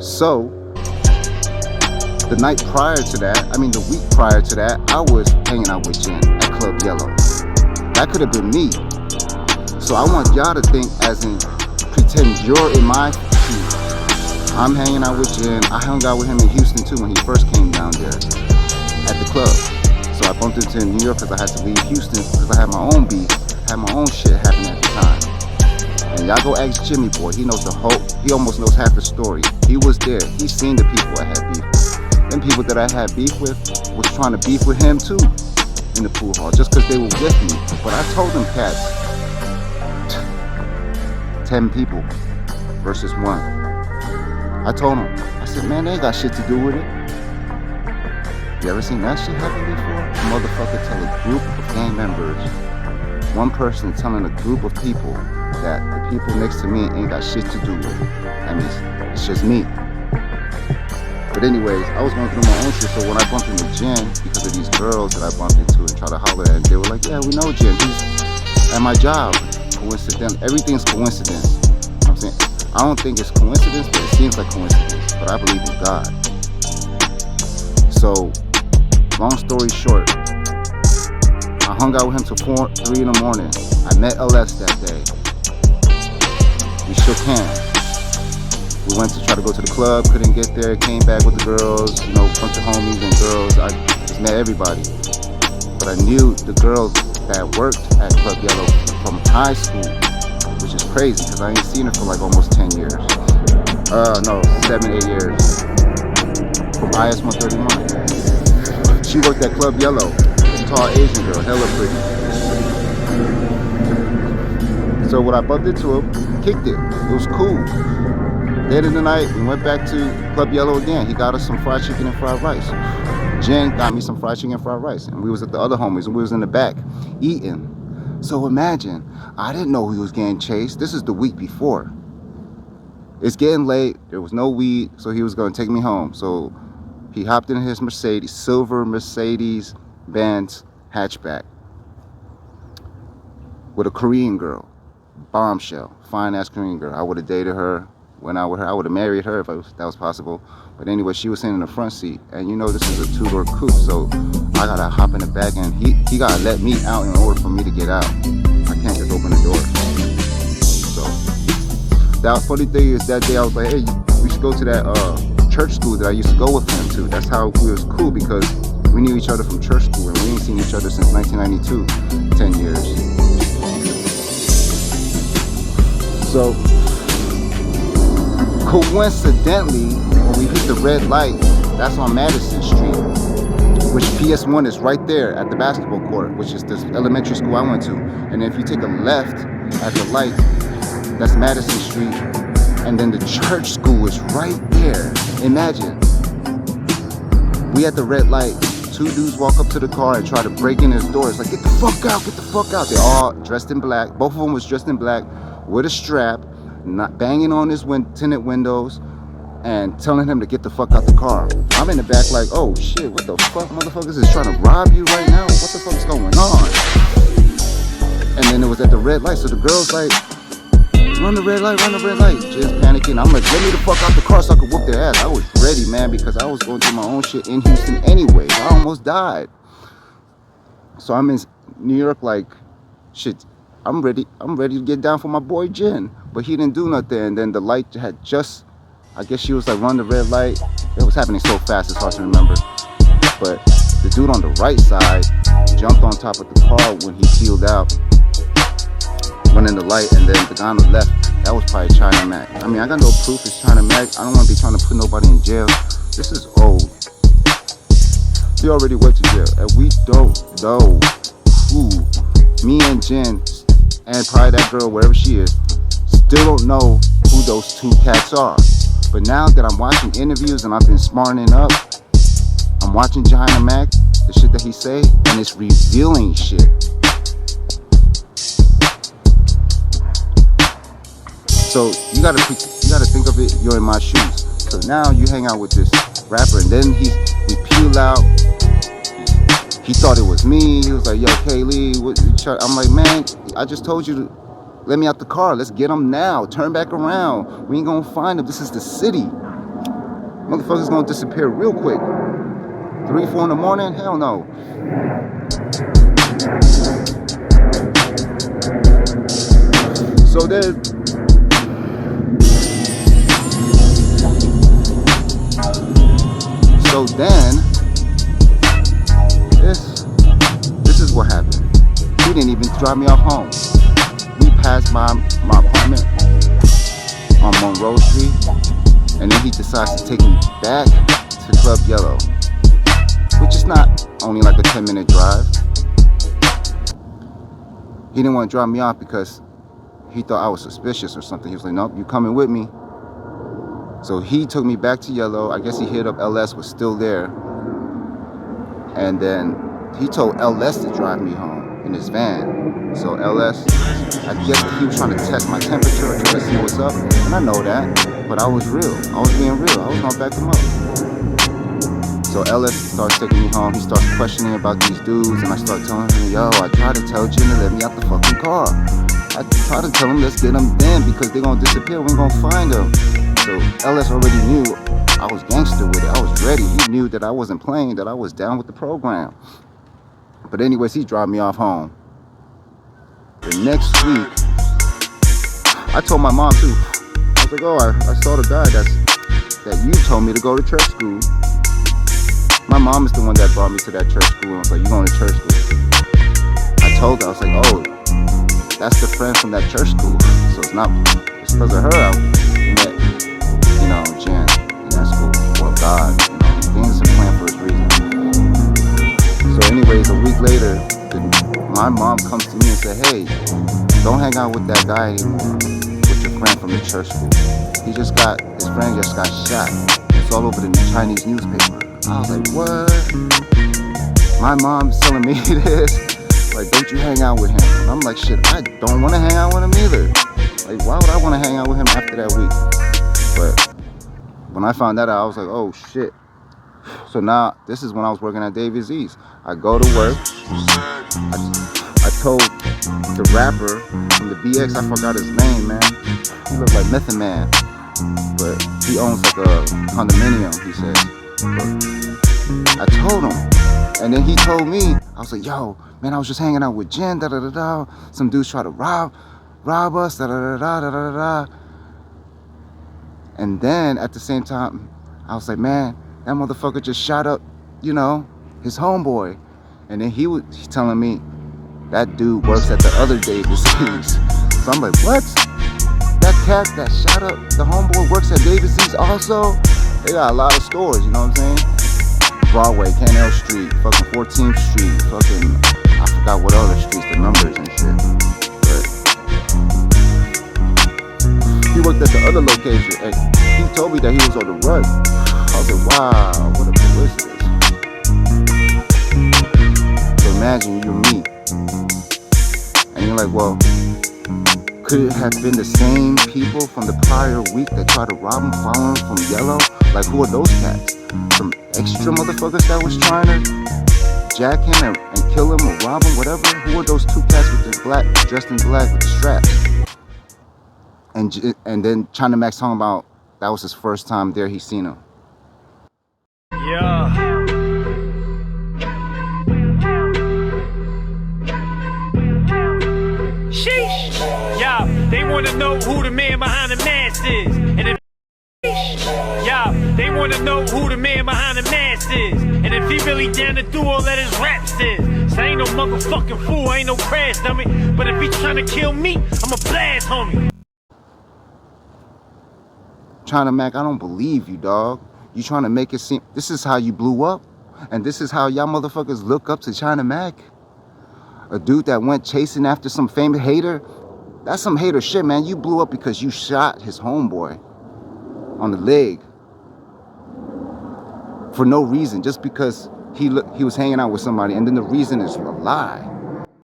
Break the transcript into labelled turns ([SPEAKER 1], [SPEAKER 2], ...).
[SPEAKER 1] So the night prior to that, the week prior to that, I was hanging out with Jin at Club Yellow. That could have been me. So I want y'all to think as in, pretend you're in my shoes. I'm hanging out with Jin. I hung out with him in Houston too when he first came down there at the club. So I bumped into him in New York because I had to leave Houston because I had my own beef, had my own shit happening at the time. And y'all go ask Jimmy Boy, he knows he almost knows half the story. He was there, he seen the people I had beef with. Them people that I had beef with was trying to beef with him too in the pool hall, just because they were with me. But I told them cats, 10 people versus 1. I told them, I said, man, they ain't got shit to do with it. You ever seen that shit happen before? A motherfucker tell a group of gang members, one person telling a group of people that the people next to me ain't got shit to do with it. I mean, it's just me. But anyways, I was going through my own shit, so when I bumped into Jin, because of these girls that I bumped into and tried to holler at, they were like, yeah, we know Jin, he's at my job. Coincidence, everything's coincidence. You know what I'm saying? I don't think it's coincidence, but it seems like coincidence. But I believe in God. So, long story short, I hung out with him till 3 in the morning. I met L.S. that day. We shook hands. We went to try to go to the club, couldn't get there, came back with the girls, a bunch of homies and girls. I just met everybody. But I knew the girl that worked at Club Yellow from high school, which is crazy because I ain't seen her for like almost 10 years. No, 7, 8 years. From IS 131. She worked at Club Yellow. Tall Asian girl, hella pretty. So when I bumped into him, kicked it. It was cool. Later in the night, we went back to Club Yellow again. He got us some fried chicken and fried rice. Jen got me some fried chicken and fried rice. And we was at the other homies and we was in the back eating. So imagine, I didn't know he was getting chased. This is the week before. It's getting late. There was no weed, so he was going to take me home. So he hopped in his Mercedes, silver Mercedes Benz hatchback with a Korean girl, bombshell, fine ass Korean girl. I would have dated her, went out with her. I would have married her if that was possible. But anyway, she was sitting in the front seat, and this is a 2-door coupe, so I gotta hop in the back, and he gotta let me out in order for me to get out. I can't just open the door. So that funny thing is, that day I was like, hey, we should go to that church school that I used to go with him to. That's how we was cool, because we knew each other from church school, and we ain't seen each other since 1992, 10 years. So, coincidentally, when we hit the red light, that's on Madison Street, which PS1 is right there at the basketball court, which is this elementary school I went to. And if you take a left at the light, that's Madison Street, and then the church school is right there. Imagine, we at the red light, 2 dudes walk up to the car and try to break in his door. It's like, get the fuck out, get the fuck out. They're all dressed in black. Both of them was dressed in black with a strap, not banging on his tinted windows and telling him to get the fuck out the car. I'm in the back like, oh shit, what the fuck, motherfuckers is trying to rob you right now? What the fuck's going on? And then it was at the red light, so the girl's like, run the red light, run the red light. Just panicking. I'm like, get me the fuck out the car so I could whoop their ass. I was ready, man, because I was going through my own shit in Houston anyway. I almost died. So I'm in New York like, shit, I'm ready to get down for my boy Jin. But he didn't do nothing, and then the light had just, I guess she was like, run the red light. It was happening so fast, it's hard to remember. But the dude on the right side jumped on top of the car when he peeled out, running the light, and then the guy on the left, that was probably Chinamac. I mean, I got no proof it's Chinamac. I don't want to be trying to put nobody in jail. This is old. He already went to jail, and we don't know who. Me and Jen, and probably that girl, wherever she is, still don't know who those 2 cats are. But now that I'm watching interviews and I've been smartening up, I'm watching Chinamac, the shit that he say, and it's revealing shit. So you gotta think of it, you're in my shoes. So now you hang out with this rapper, and then we peel out. He thought it was me. He was like, yo, Kaylee, I'm like, man, I just told you to let me out the car. Let's get him now. Turn back around. We ain't gonna find him. This is the city. Motherfuckers gonna disappear real quick. 3, 4 in the morning? Hell no. So then, this is what happened. He didn't even drive me off home. We passed by my apartment on Monroe Street, and then he decides to take me back to Club Yellow, which is not only like a 10-minute drive. He didn't want to drop me off because he thought I was suspicious or something. He was like, nope, you coming with me. So he took me back to Yellow. I guess he hit up L.S. was still there. And then he told L.S. to drive me home in his van. So L.S., I guess he was trying to test my temperature, trying to see what's up. And I know that, but I was real. I was being real. I was gonna back him up. So L.S. starts taking me home. He starts questioning about these dudes, and I start telling him, yo, I tried to tell Jin to let me out the fucking car. I tried to tell him, let's get them then, because they're gonna disappear. We ain't gonna find them. So L.S. already knew I was gangster with it. I was ready. He knew that I wasn't playing, that I was down with the program. But anyways, he dropped me off home. The next week, I told my mom too. I was like, oh, I saw the guy that you told me to go to church school. My mom is the one that brought me to that church school. I was like, you going to church school? I told her, I was like, oh, that's the friend from that church school. So it's because of her I met, Jin in that school. Or God, things are planned for his reason. So anyways, a week later, my mom comes to me and said, hey, don't hang out with that guy anymore, with your friend from the church school. His friend just got shot. It's all over the Chinese newspaper. I was like, what? My mom's telling me this. Like, don't you hang out with him? And I'm like, shit, I don't want to hang out with him either. Like, why would I want to hang out with him after that week? But when I found that out, I was like, oh shit. So now, this is when I was working at David Z's. I go to work. I told the rapper from the BX, I forgot his name, man. He looked like Method Man. But he owns like a condominium, he said. But I told him. And then he told me, I was like, yo, man, I was just hanging out with Jin, da-da-da-da. Some dudes try to rob us, da-da-da-da-da-da-da. And then at the same time, I was like, man, that motherfucker just shot up, his homeboy. And then he's telling me that dude works at the other Davis Z's. So I'm like, what? That cat that shot up the homeboy works at Davis Z's also? They got a lot of stores, you know what I'm saying? Broadway, Canal Street, fucking 14th Street, fucking, I forgot what other streets, the numbers and shit. But he worked at the other location, and he told me that he was on the run. I was like, wow, what a coincidence. So imagine you're me, and you're like, well, could it have been the same people from the prior week that tried to rob him, follow him from Yellow? Like, who are those cats? Some extra motherfuckers that was trying to jack him and kill him or rob him, whatever? Who are those two cats with the black, dressed in black with the straps? And then Chinamac talking about that was his first time there, he seen him.
[SPEAKER 2] Yeah. Sheesh. Yeah, they want to know who the man behind the mask is. And if yeah, they want to know who the man behind the mask is. And if he really down to do all that his raps is. So I ain't no motherfucking fool, I ain't no crash dummy. But if he trying to kill me, I'ma blast homie.
[SPEAKER 1] Chinamac, I don't believe you, dog. You trying to make it seem this is how you blew up? And this is how y'all motherfuckers look up to Chinamac? A dude that went chasing after some famous hater? That's some hater shit, man. You blew up because you shot his homeboy on the leg for no reason, just because he was hanging out with somebody, and then the reason is a lie.